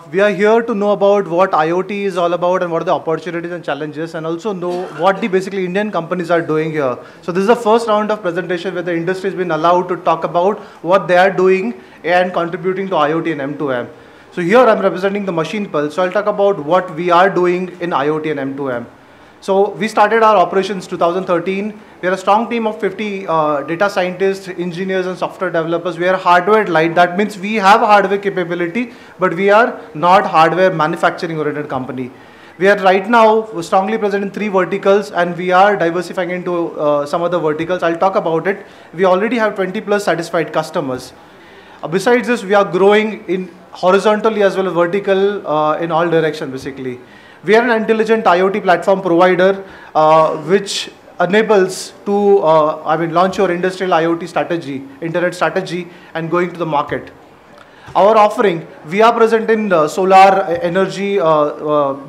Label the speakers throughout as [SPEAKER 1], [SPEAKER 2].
[SPEAKER 1] We are here to know about what IoT is all about and what are the opportunities and challenges, and also know what the basically Indian companies are doing here. So this is the first round of presentation where the industry has been allowed to talk about what they are doing and contributing to IoT and M2M. So here I'm representing the Machine Pulse. So I'll talk about what we are doing in IoT and M2M. So we started our operations 2013. We are a strong team of 50 data scientists, engineers, and software developers. We are hardware light. That means we have hardware capability, but we are not hardware manufacturing oriented company. We are right now strongly present in 3 verticals, and we are diversifying into some other verticals. I'll talk about it. We already have 20 plus satisfied customers. Besides this, we are growing in horizontally as well as vertical in all directions basically. We are an intelligent IoT platform provider which enables to launch your industrial IoT strategy, internet strategy, and going to the market. Our offering, we are present in solar energy,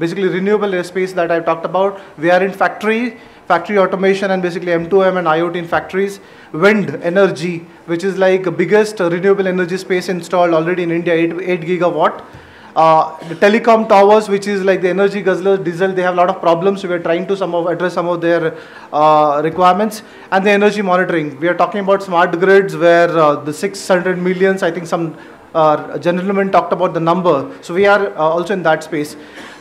[SPEAKER 1] basically renewable space that I've talked about. We are in factory automation and basically M2M and IoT in factories. Wind energy, which is like the biggest renewable energy space installed already in India, 8 gigawatt. The telecom towers, which is like the energy guzzler, diesel, they have a lot of problems. So we are trying to address some of their requirements. And the energy monitoring. We are talking about smart grids where the 600 millions, I think some gentleman talked about the number. So we are also in that space.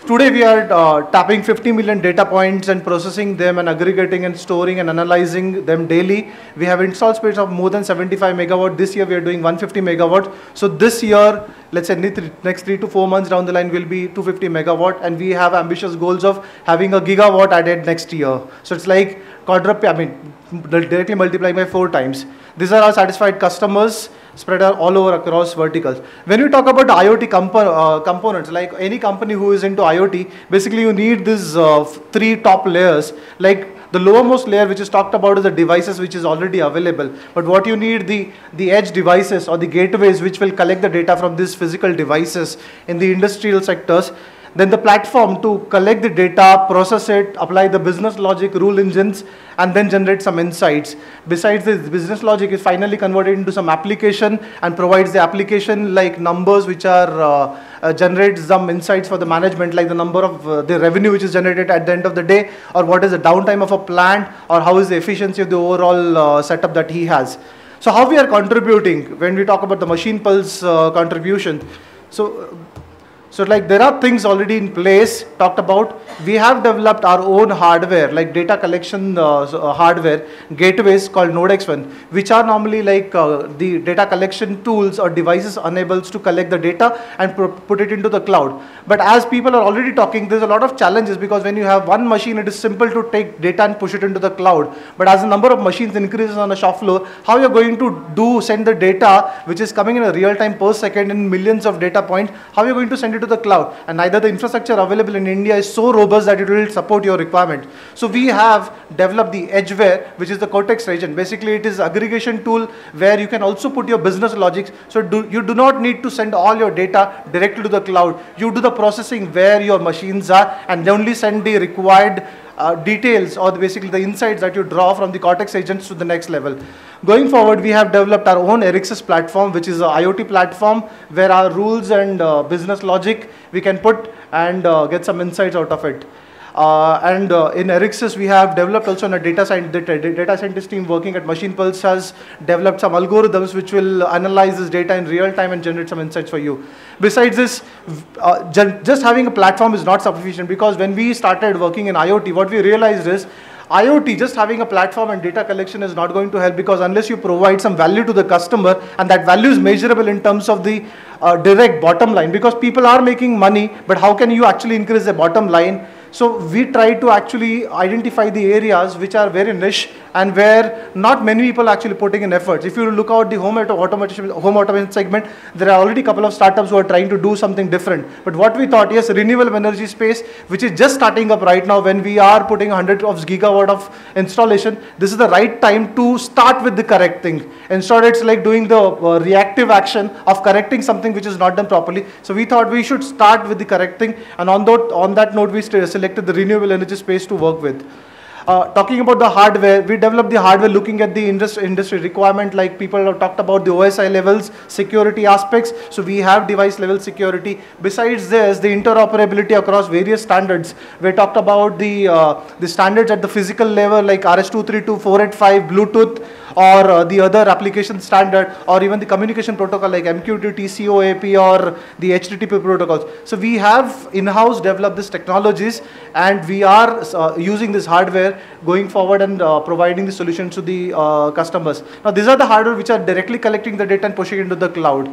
[SPEAKER 1] Today we are tapping 50 million data points and processing them and aggregating and storing and analyzing them daily. We have installed space of more than 75 megawatt. This year we are doing 150 megawatt. So this year, let's say next 3 to 4 months down the line will be 250 megawatt, and we have ambitious goals of having a gigawatt added next year. So it's like directly multiplying by 4 times. These are our satisfied customers spread all over across verticals. When we talk about IoT components, like any company who is into IoT, basically you need these 3 top layers. Like the lowermost layer which is talked about is the devices which is already available. But what you need, the edge devices or the gateways which will collect the data from these physical devices in the industrial sectors. Then the platform to collect the data, process it, apply the business logic, rule engines, and then generate some insights. Besides this, business logic is finally converted into some application and provides the application like numbers which are generates some insights for the management, like the number of the revenue which is generated at the end of the day, or what is the downtime of a plant, or how is the efficiency of the overall setup that he has. So how we are contributing when we talk about the Machine Pulse contribution. So like there are things already in place talked about. We have developed our own hardware, like data collection hardware, gateways called NodeX1, which are normally like the data collection tools or devices enables to collect the data and put it into the cloud. But as people are already talking, there's a lot of challenges because when you have one machine, it is simple to take data and push it into the cloud. But as the number of machines increases on the shop floor, how you're going to send the data, which is coming in a real time per second in millions of data points, how you're going to send it to the cloud, and neither the infrastructure available in India is so robust that it will support your requirement. So we have developed the Edgeware, which is the Cortex region. Basically, it is aggregation tool where you can also put your business logics. So you do not need to send all your data directly to the cloud. You do the processing where your machines are and only send the required details or basically the insights that you draw from the Cortex agents to the next level. Going forward, we have developed our own Erixus platform, which is an IoT platform where our rules and business logic we can put and get some insights out of it. In Erixus, we have developed also a data scientist team working at Machine Pulse has developed some algorithms which will analyze this data in real time and generate some insights for you. Besides this, just having a platform is not sufficient because when we started working in IoT, what we realized is IoT, just having a platform and data collection is not going to help because unless you provide some value to the customer, and that value is measurable in terms of the direct bottom line, because people are making money, but how can you actually increase the bottom line? So we try to actually identify the areas which are very niche and where not many people actually putting in efforts. If you look at the home automation segment, there are already a couple of startups who are trying to do something different. But what we thought, yes, renewable energy space, which is just starting up right now when we are putting 100 of gigawatt of installation, this is the right time to start with the correct thing. Instead, it's like doing the reactive action of correcting something which is not done properly. So we thought we should start with the correct thing, and on that note, we selected the renewable energy space to work with. Talking about the hardware, we developed the hardware looking at the industry requirement, like people have talked about the OSI levels, security aspects. So we have device level security. Besides this, the interoperability across various standards. We talked about the standards at the physical level, like RS-232, 485, Bluetooth, or the other application standard, or even the communication protocol like MQTT, COAP, or the HTTP protocols. So we have in-house developed these technologies, and we are using this hardware going forward and providing the solutions to the customers. Now these are the hardware which are directly collecting the data and pushing into the cloud.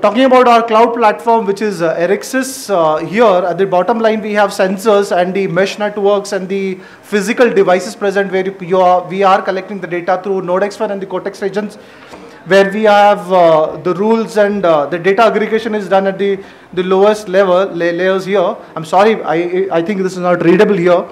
[SPEAKER 1] Talking about our cloud platform, which is Erixis, here at the bottom line we have sensors and the mesh networks and the physical devices present where we are collecting the data through NodeXFN and the Cortex regions, where we have the rules and the data aggregation is done at the lowest level layers here. I'm sorry, I think this is not readable here.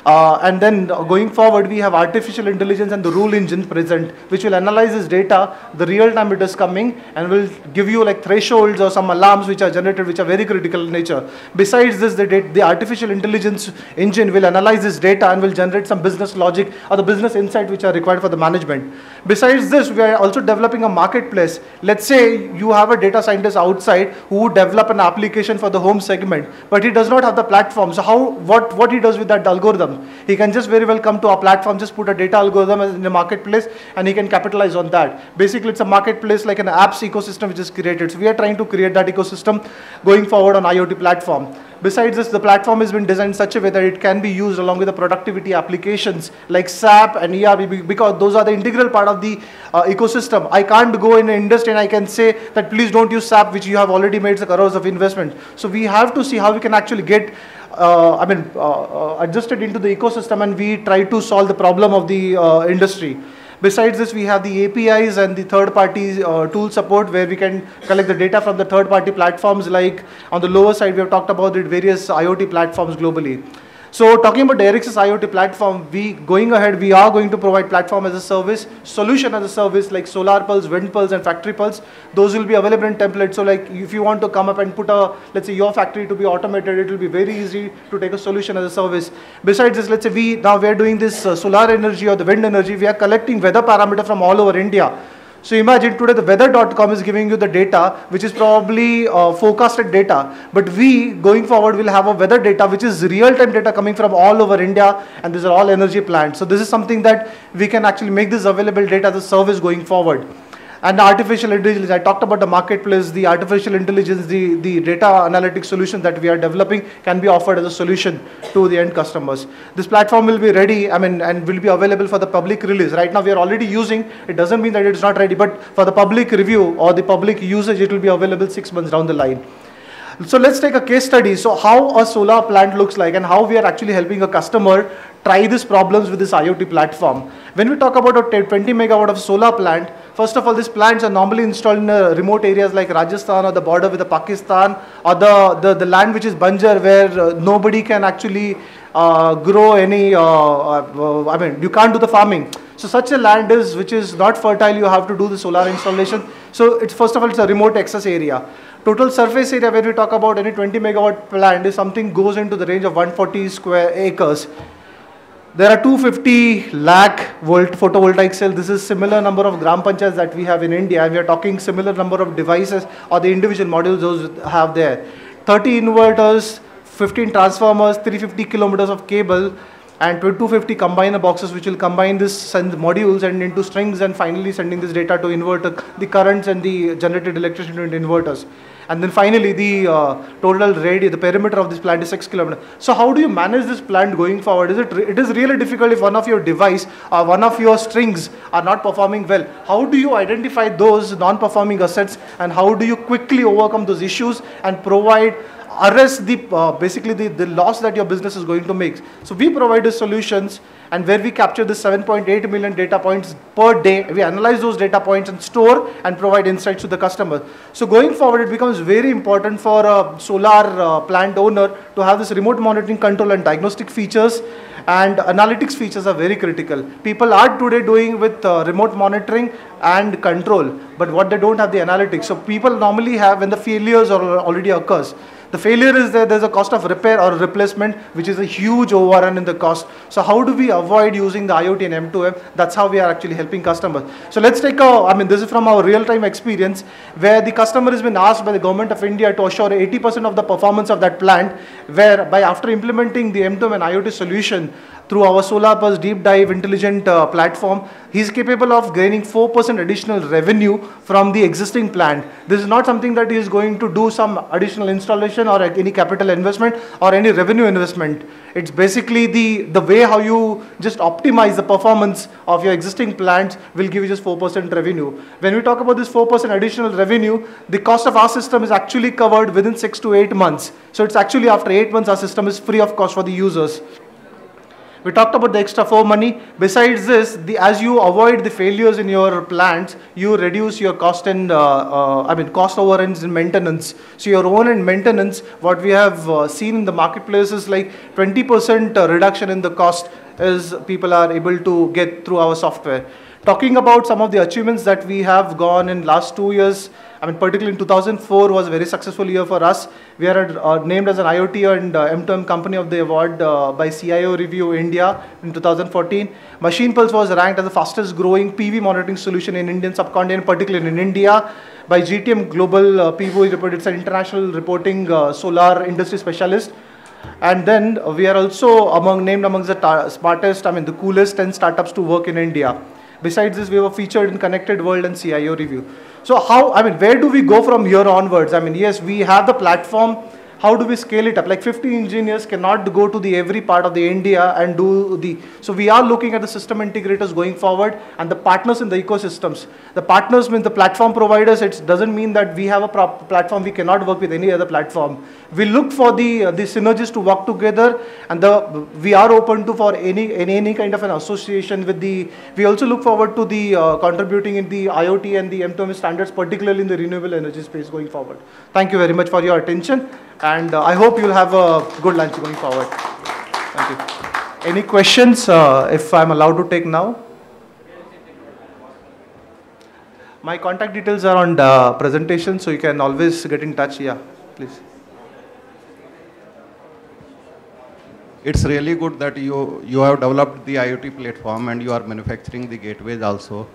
[SPEAKER 1] And then going forward, we have artificial intelligence and the rule engine present, which will analyze this data, the real time it is coming, and will give you like thresholds or some alarms which are generated, which are very critical in nature. Besides this, the artificial intelligence engine will analyze this data and will generate some business logic or the business insight which are required for the management. Besides this, we are also developing a marketplace. Let's say you have a data scientist outside who would develop an application for the home segment, but he does not have the platform. So what he does with that algorithm? He can just very well come to our platform, just put a data algorithm in the marketplace, and he can capitalize on that. Basically, it's a marketplace like an apps ecosystem which is created. So we are trying to create that ecosystem going forward on IoT platform. Besides this, the platform has been designed in such a way that it can be used along with the productivity applications like SAP and ERP, because those are the integral part of the ecosystem. I can't go in an industry and I can say that please don't use SAP, which you have already made the crores of investment. So we have to see how we can actually get adjusted into the ecosystem, and we try to solve the problem of the industry. Besides this, we have the APIs and the third-party tool support, where we can collect the data from the third-party platforms. Like on the lower side, we have talked about the various IoT platforms globally. So talking about the Erixis IoT platform, we are going to provide platform as a service, solution as a service, like Solar Pulse, Wind Pulse, and Factory Pulse. Those will be available in templates. So like if you want to come up and put let's say your factory to be automated, it will be very easy to take a solution as a service. Besides this, let's say we are doing this solar energy or the wind energy. We are collecting weather parameter from all over India. So imagine today the weather.com is giving you the data, which is probably forecasted data. But we, going forward, will have a weather data, which is real-time data coming from all over India, and these are all energy plants. So this is something that we can actually make this available data as a service going forward. And artificial intelligence, I talked about the marketplace, the artificial intelligence, the data analytics solution that we are developing can be offered as a solution to the end customers. This platform will be ready, and will be available for the public release. Right now we are already using, it doesn't mean that it's not ready, but for the public review or the public usage, it will be available 6 months down the line. So let's take a case study. So how a solar plant looks like and how we are actually helping a customer try these problems with this IoT platform. When we talk about a 20 megawatt of solar plant, first of all, these plants are normally installed in remote areas like Rajasthan or the border with the Pakistan, or the land which is Banjar, where nobody can actually grow any, you can't do the farming. So such a land which is not fertile, you have to do the solar installation. So it's first of all, it's a remote access area. Total surface area when we talk about any 20 megawatt plant is something goes into the range of 140 square acres. There are 250 lakh photovoltaic cells. This is similar number of gram panchayats that we have in India, and we are talking similar number of devices or the individual modules those have there. 30 inverters, 15 transformers, 350 kilometers of cable, and 250 combiner boxes which will combine this send modules and into strings, and finally sending this data to inverter, the currents and the generated electricity into inverters. And then finally the total radius, the perimeter of this plant is 6 kilometers. So how do you manage this plant going forward? It is really difficult if one of your device or one of your strings are not performing well. How do you identify those non-performing assets, and how do you quickly overcome those issues and arrest basically the loss that your business is going to make? So we provide the solutions, and where we capture the 7.8 million data points per day, we analyze those data points and store and provide insights to the customer. So going forward, it becomes very important for a solar plant owner to have this remote monitoring, control and diagnostic features, and analytics features are very critical. People are today doing with remote monitoring and control, but what they don't have the analytics. So people normally have when the failures already occurs. The failure is there's a cost of repair or replacement, which is a huge overrun in the cost. So how do we avoid using the IoT and M2M? That's how we are actually helping customers. So let's take this is from our real-time experience, where the customer has been asked by the government of India to assure 80% of the performance of that plant, whereby after implementing the M2M and IoT solution, through our SolarPulse deep dive intelligent platform, he's capable of gaining 4% additional revenue from the existing plant. This is not something that he is going to do some additional installation or any capital investment or any revenue investment. It's basically the way how you just optimize the performance of your existing plants will give you just 4% revenue. When we talk about this 4% additional revenue, the cost of our system is actually covered within 6 to 8 months. So it's actually after 8 months our system is free of cost for the users. We talked about the extra 4 money. Besides this, as you avoid the failures in your plants, you reduce your cost and cost overruns in maintenance. So your own and maintenance, what we have seen in the marketplace is like 20% reduction in the cost as people are able to get through our software. Talking about some of the achievements that we have gone in last 2 years, particularly in 2004 was a very successful year for us. We are named as an IoT and M2M Company of the Award by CIO Review India in 2014. Machine Pulse was ranked as the fastest growing PV monitoring solution in Indian subcontinent, particularly in India, by GTM Global PV report. It's an international reporting solar industry specialist. And then we are also named amongst the smartest, the coolest 10 startups to work in India. Besides this, we were featured in Connected World and CIO Review. So where do we go from here onwards? Yes, we have the platform. How do we scale it up? Like 50 engineers cannot go to every part of the India and do so we are looking at the system integrators going forward and the partners in the ecosystems. The partners mean the platform providers. It doesn't mean that we have a platform, we cannot work with any other platform. We look for the synergies to work together, and we are open to for any kind of an association with we also look forward to contributing in the IoT and the M2M standards, particularly in the renewable energy space going forward. Thank you very much for your attention. And I hope you'll have a good lunch going forward. Thank you. Any questions, if I'm allowed to take now? My contact details are on the presentation, so you can always get in touch. Yeah, please.
[SPEAKER 2] It's really good that you have developed the IoT platform and you are manufacturing the gateways also.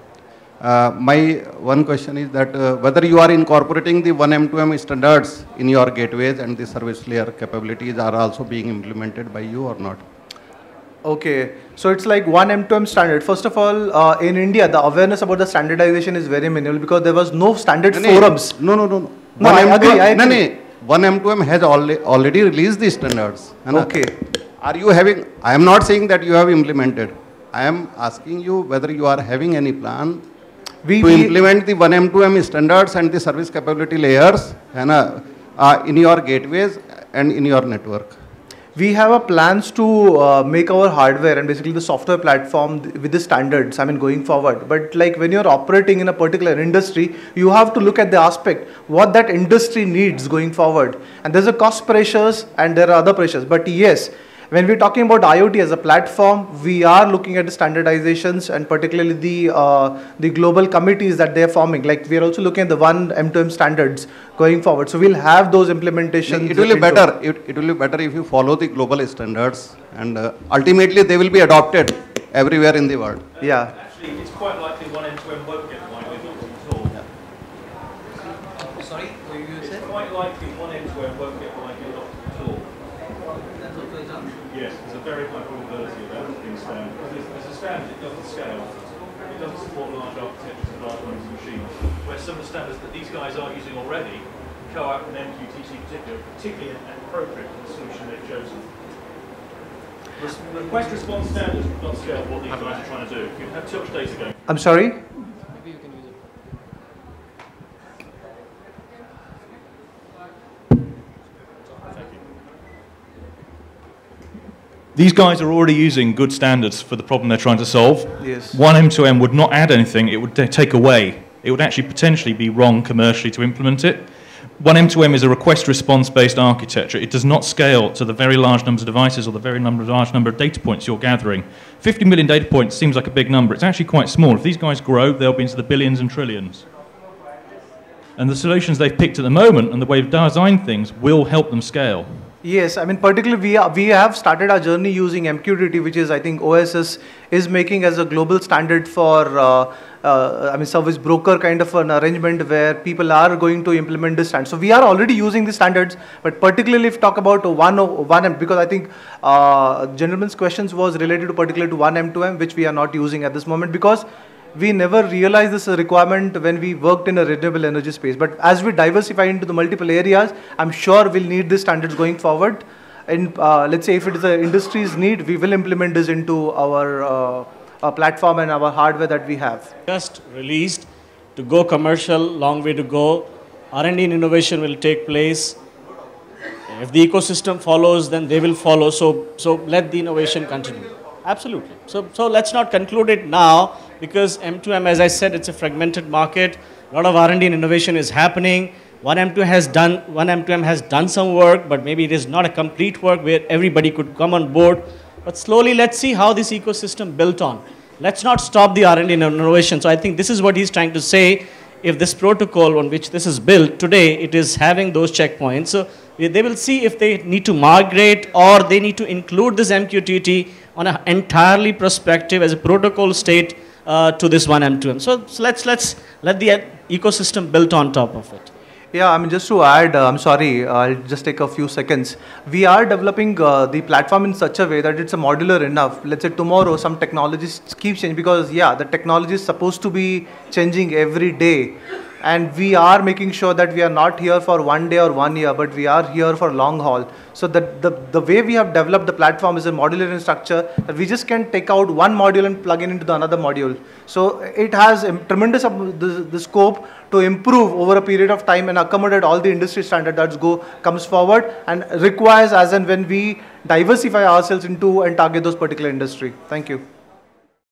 [SPEAKER 2] My one question is that whether you are incorporating the 1M2M standards in your gateways and the service layer capabilities are also being implemented by you or not?
[SPEAKER 1] Okay, so it's like 1M2M standard. First of all, in India, the awareness about the standardization is very minimal because there was no standard forums.
[SPEAKER 2] No.
[SPEAKER 1] No, I agree.
[SPEAKER 2] 1M2M has already released the standards.
[SPEAKER 1] Okay.
[SPEAKER 2] Are you having, I am not saying that you have implemented. I am asking you whether you are having any plan to implement the 1M2M standards and the service capability layers in your gateways and in your network.
[SPEAKER 1] We have plans to make our hardware and basically the software platform with the standards, going forward. But like when you're operating in a particular industry, you have to look at the aspect, what that industry needs going forward. And there's a cost pressures and there are other pressures. But yes, when we're talking about IoT as a platform, we are looking at the standardizations and particularly the global committees that they're forming. Like we are also looking at the 1M2M standards going forward. So we'll have those implementations.
[SPEAKER 2] It will be better. It will be better if you follow the global standards, and ultimately they will be adopted everywhere in the world.
[SPEAKER 1] Yeah.
[SPEAKER 3] Actually, it's quite likely 1M2M won't get widely adopted at all.
[SPEAKER 4] Yeah. Sorry, what you said?
[SPEAKER 3] It's quite likely 1M2M won't get widely adopted at all.
[SPEAKER 4] That's what for example?
[SPEAKER 3] Yes, there's a very high probability of that being standard. Because as a standard, it doesn't scale. It doesn't support large architectures and large volumes of machines. Where some of the standards that these guys are using already, CoAP and MQTT particularly appropriate for the solution they've chosen. Request response standards would not scale what these guys are trying to do. You have too much data going.
[SPEAKER 1] I'm sorry?
[SPEAKER 4] Maybe you can use it.
[SPEAKER 3] Thank you. These guys are already using good standards for the problem they're trying to solve.
[SPEAKER 1] Yes.
[SPEAKER 3] 1M2M would not add anything, it would take away. It would actually potentially be wrong commercially to implement it. 1M2M is a request response based architecture. It does not scale to the very large numbers of devices or the very large number of data points you're gathering. 50 million data points seems like a big number. It's actually quite small. If these guys grow, they'll be into the billions and trillions. And the solutions they've picked at the moment and the way they've designed things will help them scale.
[SPEAKER 1] Yes, I mean, particularly we have started our journey using MQTT, which is, I think, OSS is making as a global standard for, I mean, service broker kind of an arrangement where people are going to implement this standard. So we are already using the standards, but particularly if you talk about 1M, because I think gentleman's questions was related to particularly to 1M2M, which we are not using at this moment because we never realized this requirement when we worked in a renewable energy space. But as we diversify into the multiple areas, I'm sure we'll need these standards going forward. And let's say if it is the industry's need, we will implement this into our platform and our hardware that we have.
[SPEAKER 5] Just released to go commercial, long way to go. R&D and innovation will take place. If the ecosystem follows, then they will follow. So let the innovation continue. Absolutely. So let's not conclude it now because M2M, as I said, it's a fragmented market. A lot of R&D and innovation is happening. 1M2M has done some work, but maybe it is not a complete work where everybody could come on board. But slowly, let's see how this ecosystem built on. Let's not stop the R&D and innovation. So I think this is what he's trying to say. If this protocol on which this is built today, it is having those checkpoints. So they will see if they need to migrate or they need to include this MQTT on an entirely perspective as a protocol state to this 1M2M. So let's let the ecosystem built on top of it.
[SPEAKER 1] Yeah, I mean, just to add, I'm sorry, I'll just take a few seconds. We are developing the platform in such a way that it's a modular enough. Let's say tomorrow some technologies keep changing because, yeah, the technology is supposed to be changing every day. And we are making sure that we are not here for 1 day or 1 year, but we are here for long haul. So the way we have developed the platform is a modular in structure that we just can take out one module and plug in into the another module. So it has a tremendous the scope to improve over a period of time and accommodate all the industry standard that comes forward and requires as and when we diversify ourselves into and target those particular industry. Thank you.